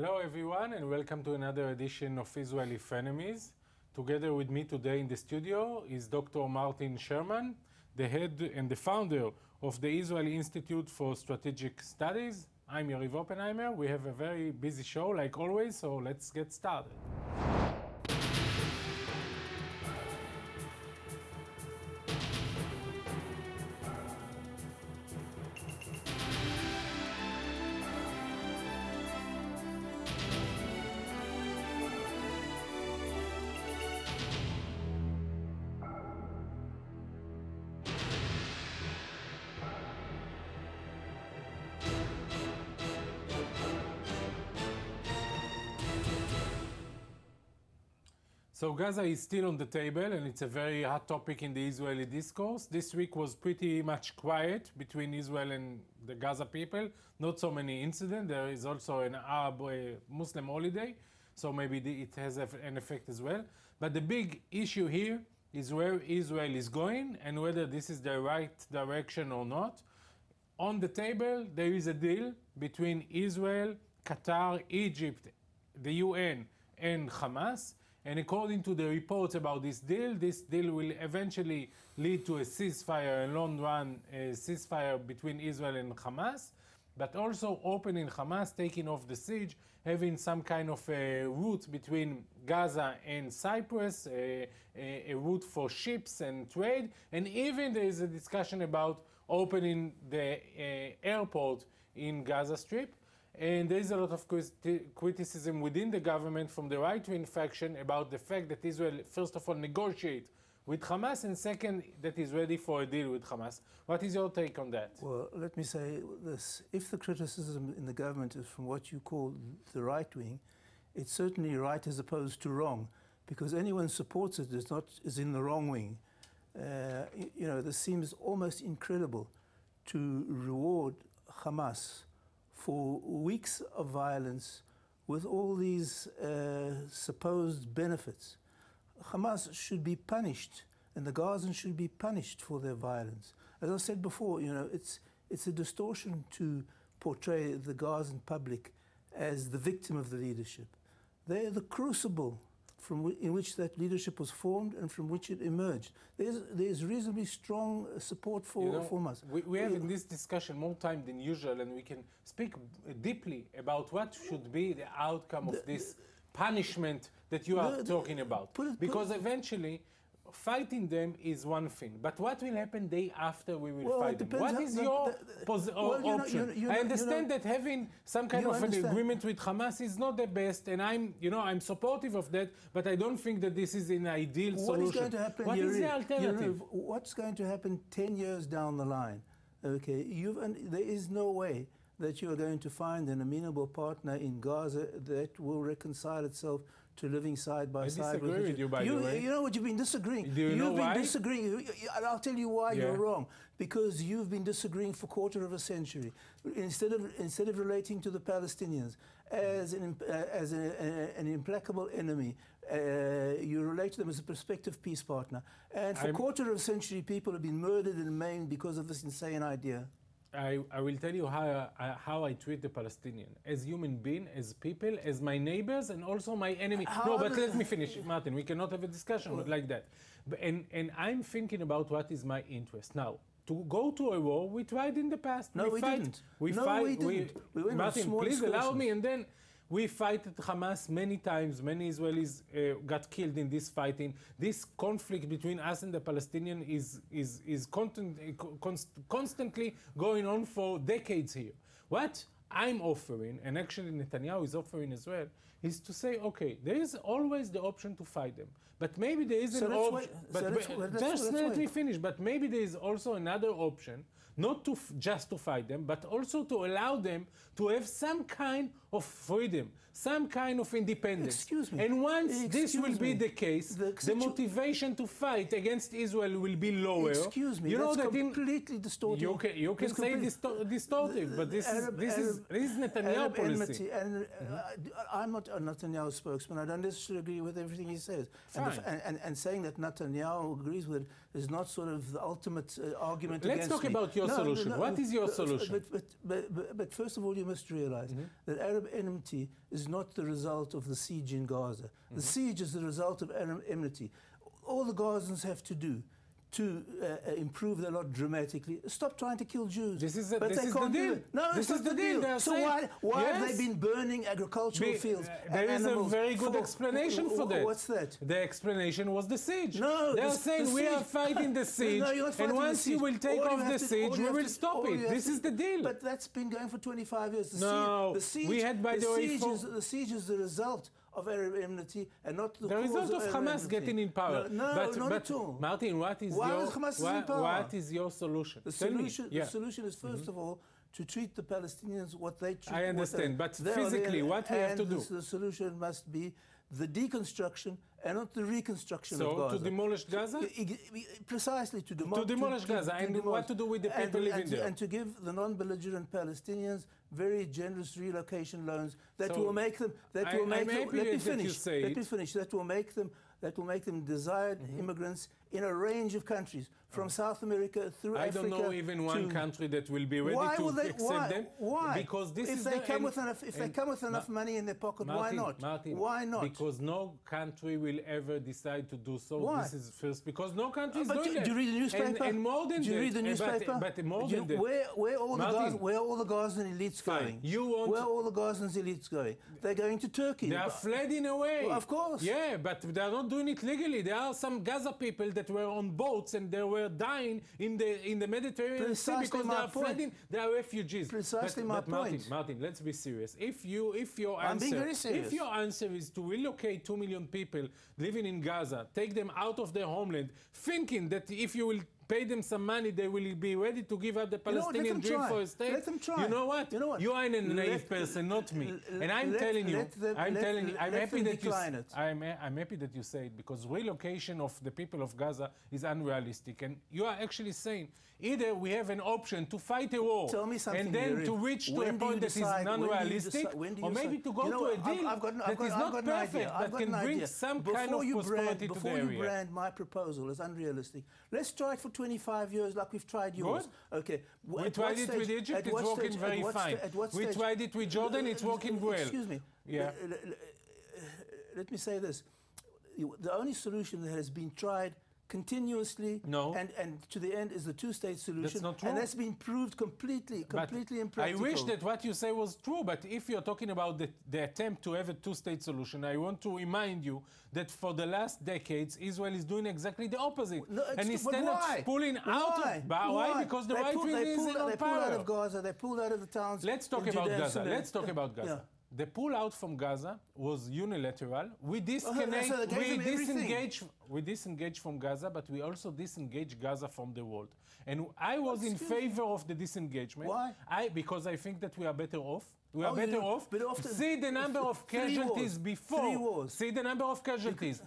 Hello everyone and welcome to another edition of Israeli Frenemies. Together with me today in the studio is Dr. Martin Sherman, the head and the founder of the Israeli Institute for Strategic Studies. I'm Yariv Oppenheimer. We have a very busy show like always, so let's get started. So Gaza is still on the table and it's a very hot topic in the Israeli discourse. This week was pretty much quiet between Israel and the Gaza people. Not so many incidents. There is also an Arab Muslim holiday, so maybe it has an effect as well. But the big issue here is where Israel is going and whether this is the right direction or not. On the table, there is a deal between Israel, Qatar, Egypt, the UN, and Hamas. And according to the reports about this deal will eventually lead to a ceasefire, a long-run ceasefire between Israel and Hamas, but also opening Hamas, taking off the siege, having some kind of a route between Gaza and Cyprus, a route for ships and trade, and even there is a discussion about opening the airport in Gaza Strip. And there is a lot of criticism within the government from the right-wing faction about the fact that Israel, first of all, negotiate with Hamas, and second, that is ready for a deal with Hamas. What is your take on that? Well, let me say this. If the criticism in the government is from what you call the right-wing, it's certainly right as opposed to wrong, because anyone who supports it is in the wrong wing. This seems almost incredible to reward Hamas for weeks of violence with all these supposed benefits. Hamas should be punished and the Gazans should be punished for their violence. As I said before, it's a distortion to portray the Gazan public as the victim of the leadership. They're the crucible in which that leadership was formed and from which it emerged. There's reasonably strong support for Hamas. We have in this discussion more time than usual, and we can speak deeply about what should be the outcome of this punishment that you are talking about. Because eventually, fighting them is one thing, but what will happen day after we will fight them? What is your option? I understand that having some kind of an agreement with Hamas is not the best, and I'm supportive of that, but I don't think that this is an ideal solution. What is going to happen? What is the alternative? What's going to happen 10 years down the line? Okay, there is no way that you are going to find an amenable partner in Gaza that will reconcile itself to living side by side with with you, by the way. You know what, you've been disagreeing. Do you know why? Disagreeing, and I'll tell you why you're wrong. Because you've been disagreeing for a quarter of a century. Instead of relating to the Palestinians as an implacable enemy, you relate to them as a prospective peace partner. And for a quarter of a century, people have been murdered and maimed because of this insane idea. I will tell you how I treat the Palestinian as human being, as people, as my neighbors, and also my enemy. But let me finish, Martin. We cannot have a discussion like that. And I'm thinking about what is my interest now. To go to a war, we tried in the past. No, we didn't. We went Martin, please allow me, and then. We fight at Hamas many times. Many Israelis got killed in this fighting. This conflict between us and the Palestinians is constantly going on for decades here. What I'm offering, and actually Netanyahu is offering as well, is to say, okay, there is always the option to fight them. But maybe there is an option. Just let me finish. But maybe there is also another option, not just to fight them, but also to allow them to have some kind of freedom, some kind of independence. Excuse me. And once this will be the case, the motivation to fight against Israel will be lower. Excuse me. That's completely distorted. You can say distortive, but this is Netanyahu policy. I'm not a Netanyahu spokesman. I don't necessarily agree with everything he says. And saying that Netanyahu agrees with it is not sort of the ultimate argument against me. Let's talk about your solution. What is your solution? But first of all, you must realize that Arab enmity is not the result of the siege in Gaza. The siege is the result of Arab enmity. All the Gazans have to do to improve their lot dramatically. Stop trying to kill Jews. This is the can't do deal. it. No, this it's is not the deal. So why have they been burning agricultural fields? There is a very good explanation for that. What's that? The explanation was the siege. No, they're saying we are fighting the siege, No, you're not fighting and once the siege. you will take off the siege, we will stop it. This is the deal. But that's been going for 25 years. No, we had, by the way, the siege is the result of Arab enmity and not the result of Hamas getting in power. No, not at all. Martin, what is what is your solution? The solution is first of all to treat the Palestinians what they treat. I understand, but physically, what we have to do? The solution must be the deconstruction and not the reconstruction of Gaza. So to demolish Gaza? Precisely to demolish Gaza. And what to do with the people living there? And to give the non-belligerent Palestinians very generous relocation loans that will make them. That will make them. Let me finish. That will make them desired immigrants in a range of countries, from South America through Africa. I don't know even one country that will be ready to accept them. Why? Because this if they come with enough money in their pocket, why not? Martin, why not? Because no country will ever decide to do so. Why? This is first because no country is doing that. Do you read the newspaper? And more than do you read the newspaper? But more than that. Where all the Gazan elites going? Where all the Gazan elites going? They're going to Turkey. They are fleeing away. Well, of course. Yeah, but they are not doing it legally. There are some Gaza people that were on boats and they were dying in the Mediterranean Sea because they are fleeing. They are refugees. Precisely my point. Martin, let's be serious. If your I'm being very serious. If your answer is to relocate 2 million people living in Gaza, take them out of their homeland, thinking that if you will pay them some money, they will be ready to give up the Palestinian dream for a state. Let them try. You know what? You are a naive person, not me. And I'm telling you, I'm happy that you I'm happy that you say it, because relocation of the people of Gaza is unrealistic. And you are actually saying either we have an option to fight a war and then to reach to a point that is non-realistic, or maybe to go to a deal that is not perfect, but can bring some kind of prosperity to the area. Before you brand my proposal as unrealistic, let's try it for 25 years like we've tried yours. Good. Okay. We tried it with Egypt, it's working very fine. We tried it with Jordan, it's working well. Excuse me. Yeah. Let me say this. The only solution that has been tried continuously and to the end is the two-state solution. That's not true. And that's been proved completely impractical. I wish that what you say was true, but if you're talking about the attempt to have a two-state solution, I want to remind you that for the last decades, Israel is doing exactly the opposite. No, and instead of pulling out of... Why? Because the right wing is in power. They pulled out of Gaza, they pulled out of the towns. Let's talk about Gaza. Let's talk about Gaza. Yeah. The pull out from Gaza was unilateral. We disengaged from Gaza, but we also disengaged Gaza from the world. And I was in favor of the disengagement. Why? Because I think that we are better off. We are better off. See the number of casualties before. 3 wars. See the number of casualties.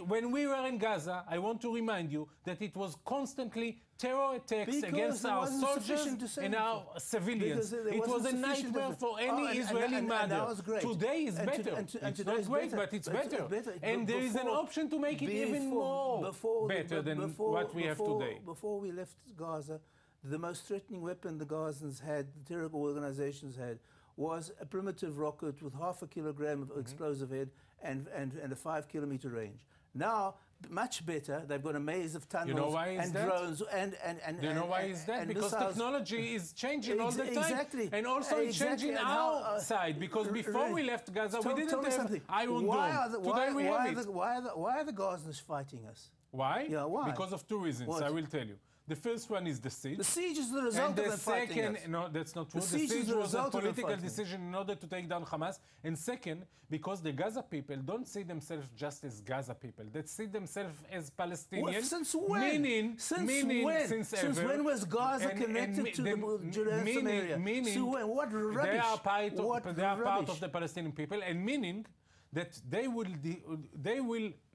When we were in Gaza, I want to remind you that it was constantly terror attacks against our soldiers and our civilians. It was a nightmare for any Israeli mother. Today is better. It's not great, but it's better. And there is an option to make it even more better than what we have today. Before we left Gaza, the most threatening weapon the Gazans had, the terror organizations had, was a primitive rocket with 0.5 kilogram of explosive head and a 5-kilometer range. Now, much better, they've got a maze of tunnels and drones and Do you know why is that? Because missiles. Technology is changing all the time. Exactly. And also it's changing our side, because before we left Gaza, we didn't have Iron Dome. Today we have it. Why are the Gazans fighting us? Why? Yeah, why? Because of two reasons. I will tell you. The first one is the siege. The siege is the result of them fighting us. No, that's not true. The siege was a political decision in order to take down Hamas. And second, because the Gaza people don't see themselves just as Gaza people. They see themselves as Palestinians. Since when? Since when was Gaza connected to the Jerusalem area? Meaning, what rubbish. They are part of the Palestinian people, and meaning that they will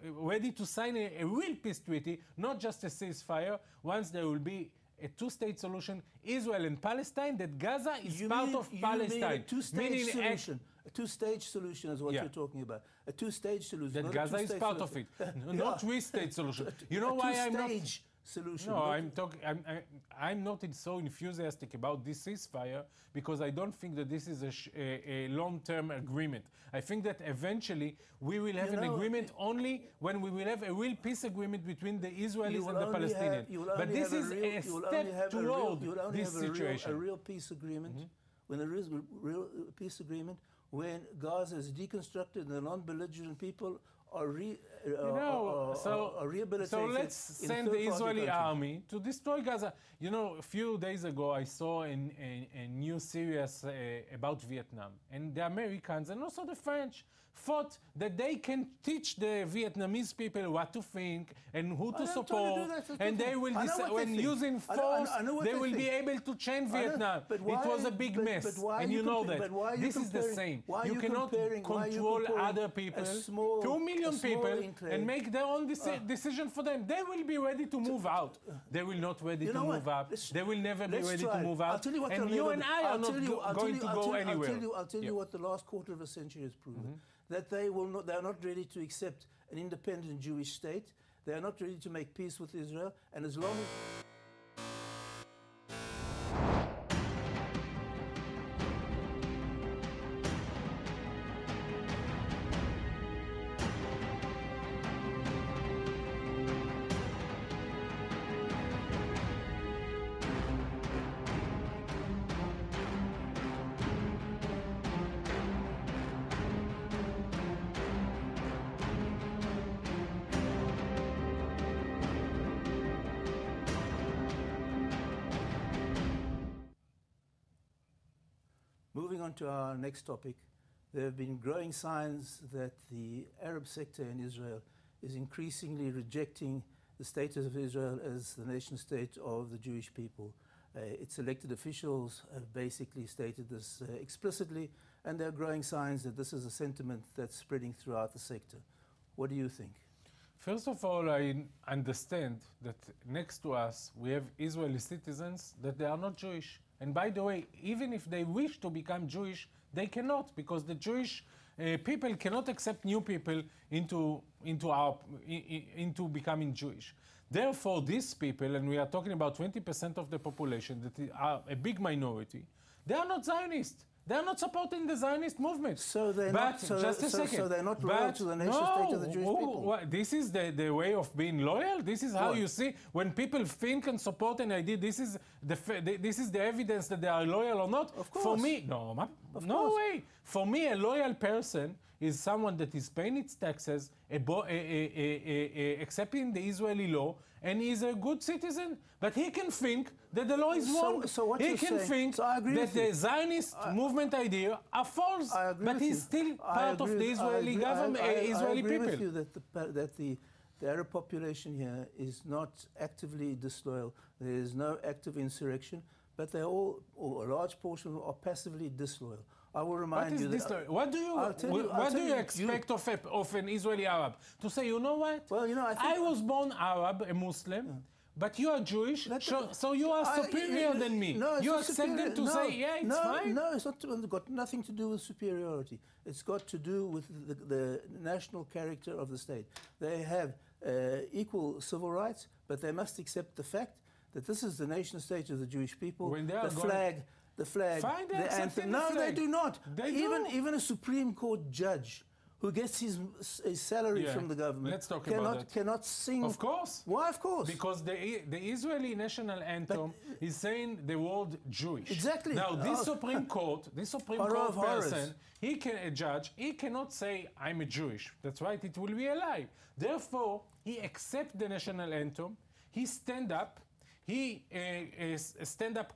ready to sign a real peace treaty, not just a ceasefire, once there will be a two-state solution, Israel and Palestine, that Gaza is part of Palestine. A two-stage solution. A two-stage solution is what you're talking about. A two-stage solution. That Gaza is part of it. Not three-state solution. You know why I'm not... solution. No, I'm not so enthusiastic about this ceasefire because I don't think that this is a long-term agreement. I think that eventually we will have an agreement only when we will have a real peace agreement between the Israelis and the Palestinians. But this is a step toward this situation. A real peace agreement, when there is a real peace agreement, when Gaza is deconstructed and the non-belligerent people are rehabilitated. So let's send the Israeli army to destroy Gaza. You know, a few days ago I saw a new series about Vietnam, and the Americans and also the French thought that they can teach the Vietnamese people what to think and who to support, and they will decide when using force they will be able to change Vietnam. It was a big mess, and you know that. This is the same. You cannot control other people, 2 million people, and make their own decision for them. They will be ready to move out. They will not ready to move up. They will never be ready to move out. And you and I are not going to go anywhere. I'll tell you what the last quarter of a century has proven. That they are not ready to accept an independent Jewish state. They are not ready to make peace with Israel. And as long as... Moving on to our next topic, there have been growing signs that the Arab sector in Israel is increasingly rejecting the status of Israel as the nation state of the Jewish people. Its elected officials have basically stated this explicitly, and there are growing signs that this is a sentiment that's spreading throughout the sector. What do you think? First of all, I understand that next to us we have Israeli citizens that they are not Jewish. And by the way, even if they wish to become Jewish, they cannot, because the Jewish people cannot accept new people into becoming Jewish. Therefore, these people, and we are talking about 20% of the population that are a big minority, they are not Zionists. They are not supporting the Zionist movement. So they're not. So they're not loyal to the nation state of the Jewish people. This is the way of being loyal. This is how you see when people think and support an idea. This is the evidence that they are loyal or not. Of course. For me, no way. For me, a loyal person is someone that is paying its taxes, accepting the Israeli law, and is a good citizen. But he can think that the law is wrong. He can think that the Zionist movement idea are false. But he's still part of the Israeli government, Israeli people. I agree with you that the Arab population here is not actively disloyal. There is no active insurrection, but they're all, or a large portion, are passively disloyal. I will remind you that... What do you expect of an Israeli Arab? To say, you know what? Well, you know, I was born Arab, a Muslim, but you are Jewish, so you are superior than me. No, you accept them to say, yeah, it's fine? No, it's got nothing to do with superiority. It's got to do with the national character of the state. They have equal civil rights, but they must accept the fact that this is the nation state of the Jewish people. The flag, fine, the anthem. No, they do not. Even a Supreme Court judge who gets his salary from the government cannot sing. Of course. Why, of course? Because the Israeli national anthem is saying the word Jewish. Exactly. Now, this Supreme Court person, a judge, he cannot say, I'm a Jewish. That's right, it will be a lie. Therefore, he accepts the national anthem, he stand up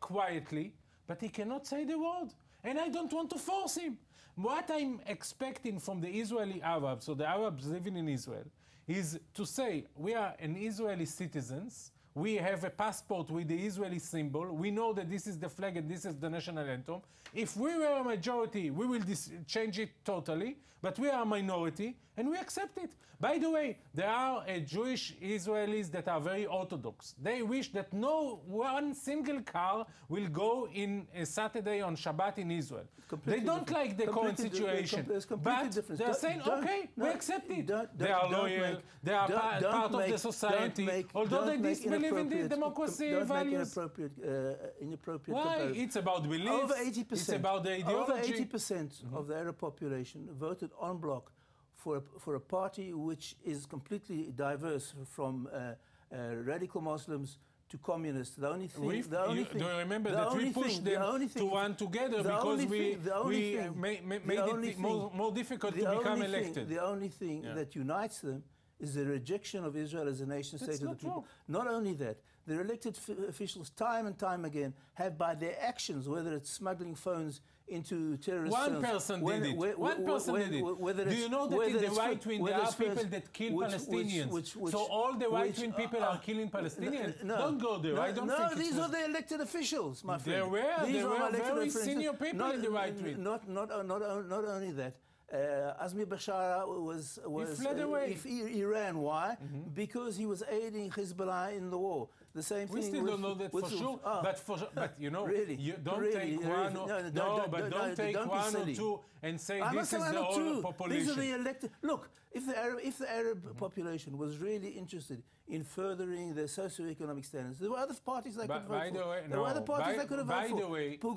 quietly, but he cannot say the word. And I don't want to force him. What I'm expecting from the Israeli Arabs, or the Arabs living in Israel, is to say, we are an Israeli citizens, we have a passport with the Israeli symbol, we know that this is the flag and this is the national anthem. If we were a majority, we will change it totally, but we are a minority, and we accept it. By the way, there are Jewish Israelis that are very orthodox. They wish that no one single car will go in a Saturday on Shabbat in Israel. They don't like the current situation, but they're saying, okay, we accept it. They are loyal, they are part of the society, although they disbelieve in the democracy values. Inappropriate Why? comparison. It's about beliefs. Over 80%. It's about the ideology. Over 80% of the Arab population voted en bloc for a party which is completely diverse from radical Muslims to communists. The only thing... Do you remember that we pushed them to one together because we made it more difficult to become elected? The only thing that unites them is the rejection of Israel as a nation state of the people. Not only that, their elected officials time and time again have, by their actions, whether it's smuggling phones into terrorist One person did it. One person did it. Do you know that in the right wing there are people that kill Palestinians? So all the right wing people are killing Palestinians? No, don't go there. I don't think these are the elected officials, my friend. There were very senior people in the right wing. Not only that. Azmi Bashara was he fled away. Iran. Why? Because he was aiding Hezbollah in the war. The same thing. We still don't know that for sure. But you know, really, you don't take one. Don't take one or two and say this is the whole population. These are the elected. Look, if the Arab population was really interested in furthering their socio-economic standards, there were other parties they could vote for. There were other parties they could have voted for.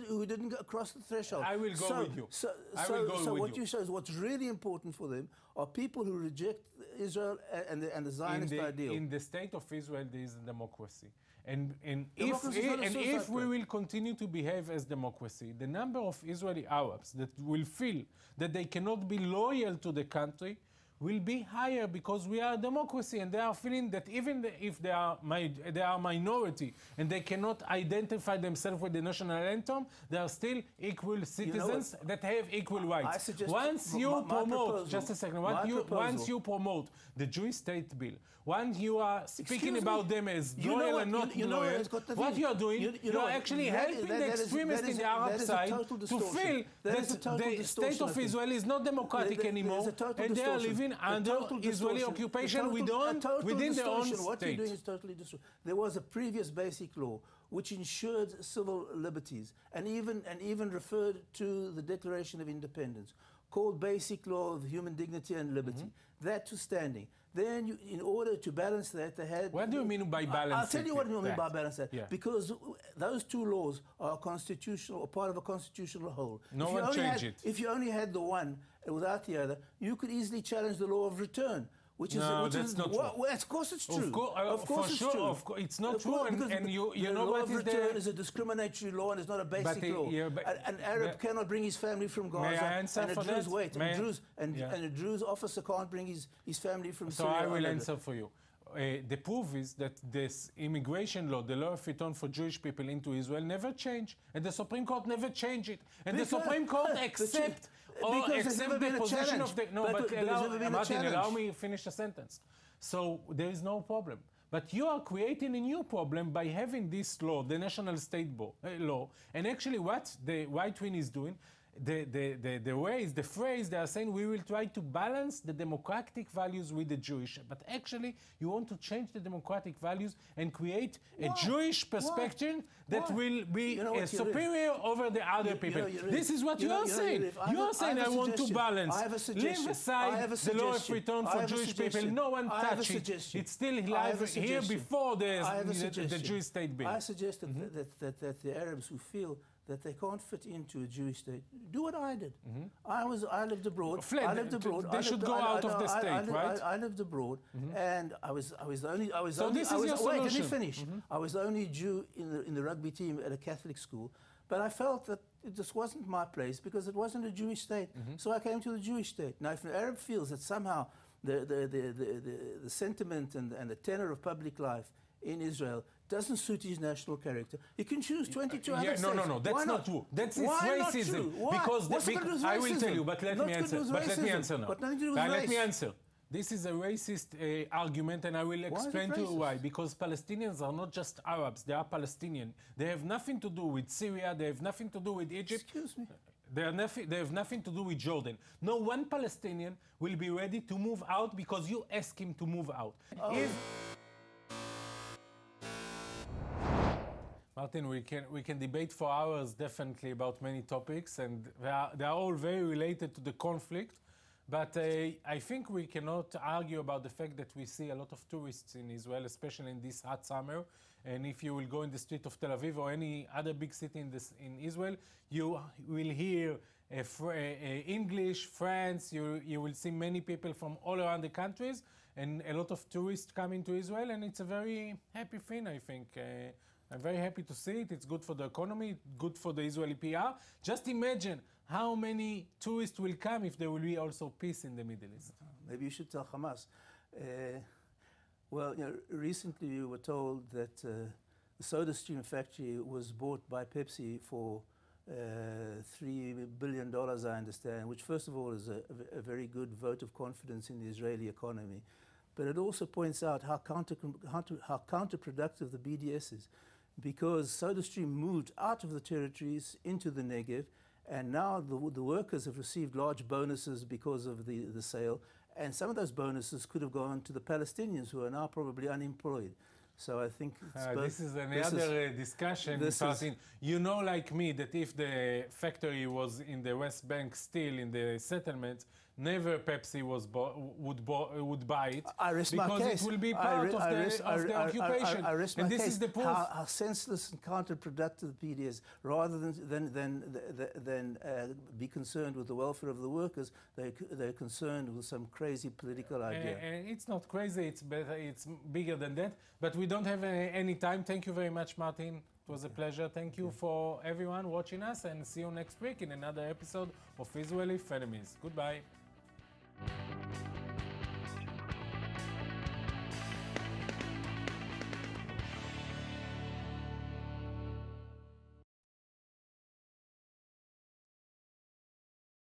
Who didn't cross the threshold. I will go with you. So what you say is what's really important for them are people who reject Israel and the Zionist ideal. In the state of Israel, there is a democracy. And if we will continue to behave as democracy, the number of Israeli Arabs that will feel that they cannot be loyal to the country will be higher because we are a democracy, and they are feeling that even if they are minority and they cannot identify themselves with the national anthem, they are still equal citizens that have equal rights. Once you promote, just a second, once you promote the Jewish state bill, once you are speaking about them as loyal and not loyal, what you are doing, you are actually helping the extremists in the Arab side to feel that the state of Israel is not democratic anymore, and they are living under Israeli occupation within their own state. What you're doing is totally distorted. There was a previous basic law which ensured civil liberties and even referred to the Declaration of Independence, called Basic Law of Human Dignity and Liberty. That was standing. Then, in order to balance that, they had... What do you mean by balance? I'll tell you what I mean by balance that. Yeah. Because those two laws are constitutional, or part of a constitutional whole. No one changed it. If you only had the one without the other, you could easily challenge the law of return. That's not true. Well, of course it's true. Of course it's true. It's not true, and you know what is the... return is a discriminatory law and it's not a basic law. An Arab cannot bring his family from Gaza. May I answer and for that? And a Druze officer can't bring his family from Syria. So I will answer for you. The proof is that this immigration law, the law of return for Jewish people into Israel, never changed. And the Supreme Court never changed it. And the Supreme Court accept the position of the... No, but Martin, allow me to finish the sentence. So there is no problem. But you are creating a new problem by having this law, the national state law. And actually what the right wing is doing, the phrase they are saying, we will try to balance the democratic values with the Jewish. But actually, you want to change the democratic values and create a Jewish perspective that will be superior over the other people. This is what you are saying. You are saying, I want to balance. Leave aside the law of return for Jewish people. No one touch it. It's still here before the Jewish state bill. I suggest that the Arabs who feel that they can't fit into a Jewish state, do what I did. I lived abroad. They should go out of the state, right? I lived abroad, and I was the only. Wait, let me finish. I was the only Jew in the rugby team at a Catholic school, but I felt that this wasn't my place because it wasn't a Jewish state. So I came to the Jewish state. Now, if an Arab feels that somehow the sentiment and the tenor of public life in Israel doesn't suit his national character, he can choose 22 other states. No, that's not true. That's racism. Because I will tell you, but let me answer now. Let me answer. This is a racist argument, and I will explain to you why. Because Palestinians are not just Arabs, they are Palestinian. They have nothing to do with Syria, they have nothing to do with Egypt. Excuse me? They have nothing to do with Jordan. No one Palestinian will be ready to move out because you ask him to move out. Martin, we can debate for hours definitely about many topics, and they are all very related to the conflict. But I think we cannot argue about the fact that we see a lot of tourists in Israel, especially in this hot summer. And if you will go in the street of Tel Aviv or any other big city in Israel, you will hear English, France. You will see many people from all around the countries, and a lot of tourists coming to Israel, and it's a very happy thing, I think. I'm very happy to see it. It's good for the economy, good for the Israeli PR. Just imagine how many tourists will come if there will be also peace in the Middle East. Maybe you should tell Hamas. Well, recently we were told that the SodaStream factory was bought by Pepsi for $3 billion, I understand, which first of all is a very good vote of confidence in the Israeli economy. But it also points out how counterproductive the BDS is, because SodaStream moved out of the territories into the Negev, and now the workers have received large bonuses because of the sale, and some of those bonuses could have gone to the Palestinians, who are now probably unemployed. So I think this is another discussion. You know, like me, that if the factory was in the West Bank, still in the settlement, never Pepsi would buy it. I rest my case. Because it will be part of the occupation. I rest and my this case. is the proof. How senseless and counterproductive the PD is. Rather than be concerned with the welfare of the workers, they're concerned with some crazy political idea. And it's not crazy. It's better. It's bigger than that. But we don't have any time. Thank you very much, Martin. It was a pleasure. Thank you for everyone watching us, and see you next week in another episode of Israeli Frenemies. Goodbye.